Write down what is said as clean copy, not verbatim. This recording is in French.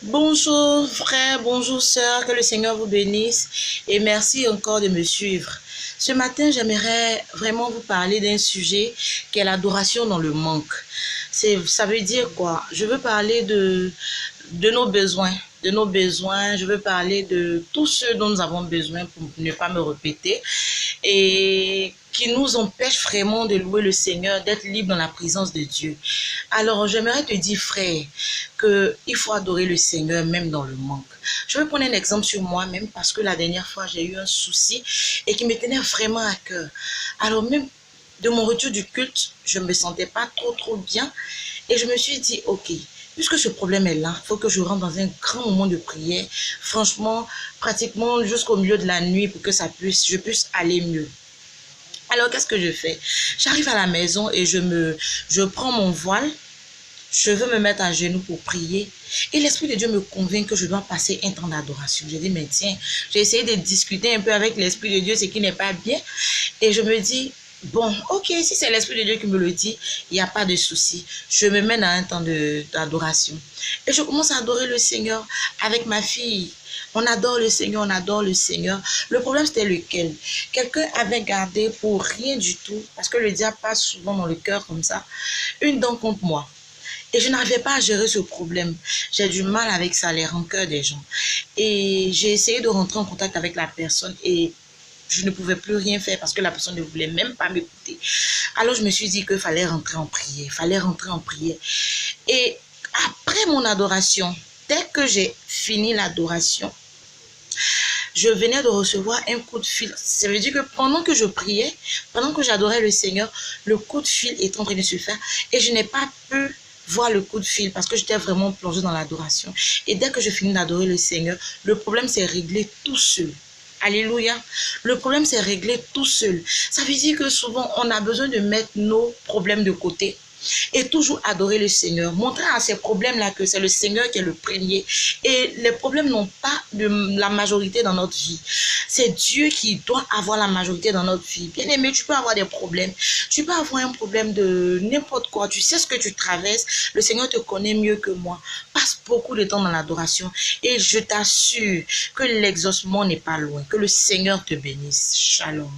Bonjour frère, bonjour sœur, que le Seigneur vous bénisse et merci encore de me suivre. Ce matin, j'aimerais vraiment vous parler d'un sujet qui est l'adoration dans le manque. Ça veut dire quoi? Je veux parler de nos besoins, je veux parler de tout ce dont nous avons besoin pour ne pas me répéter et qui nous empêche vraiment de louer le Seigneur, d'être libre dans la présence de Dieu. Alors, j'aimerais te dire, frère, qu'il faut adorer le Seigneur même dans le manque. Je vais prendre un exemple sur moi-même parce que la dernière fois, j'ai eu un souci et qui me tenait vraiment à cœur. Alors, même de mon retour du culte, je ne me sentais pas trop bien et je me suis dit, ok, puisque ce problème est là, il faut que je rentre dans un grand moment de prière, franchement, pratiquement jusqu'au milieu de la nuit pour que je puisse aller mieux. Alors, qu'est-ce que je fais? J'arrive à la maison et je prends mon voile, je veux me mettre à genoux pour prier. Et l'Esprit de Dieu me convainc que je dois passer un temps d'adoration. Je dis, mais tiens, j'ai essayé de discuter un peu avec l'Esprit de Dieu, ce qui n'est pas bien. Et je me dis, bon, ok, si c'est l'Esprit de Dieu qui me le dit, il n'y a pas de souci. Je me mets dans un temps d'adoration. Et je commence à adorer le Seigneur avec ma fille. On adore le Seigneur, on adore le Seigneur. Le problème, c'était lequel? Quelqu'un avait gardé pour rien du tout, parce que le diable passe souvent dans le cœur comme ça, une dent contre moi. Et je n'arrivais pas à gérer ce problème. J'ai du mal avec ça, les rancœurs des gens. Et j'ai essayé de rentrer en contact avec la personne et je ne pouvais plus rien faire parce que la personne ne voulait même pas m'écouter. Alors je me suis dit qu'il fallait rentrer en prière, Et après mon adoration, dès que j'ai fini l'adoration, je venais de recevoir un coup de fil. Ça veut dire que pendant que je priais, pendant que j'adorais le Seigneur, le coup de fil est en train de se faire et je n'ai pas pu voir le coup de fil parce que j'étais vraiment plongée dans l'adoration. Et dès que je finis d'adorer le Seigneur, le problème s'est réglé tout seul. Alléluia. Le problème s'est réglé tout seul. Ça veut dire que souvent, on a besoin de mettre nos problèmes de côté et toujours adorer le Seigneur. Montrer à ces problèmes-là que c'est le Seigneur qui est le premier. Et les problèmes n'ont pas la majorité dans notre vie. C'est Dieu qui doit avoir la majorité dans notre vie. Bien aimé, tu peux avoir des problèmes. Tu peux avoir un problème de n'importe quoi. Tu sais ce que tu traverses. Le Seigneur te connaît mieux que moi. Passe beaucoup de temps dans l'adoration. Et je t'assure que l'exaucement n'est pas loin. Que le Seigneur te bénisse. Shalom.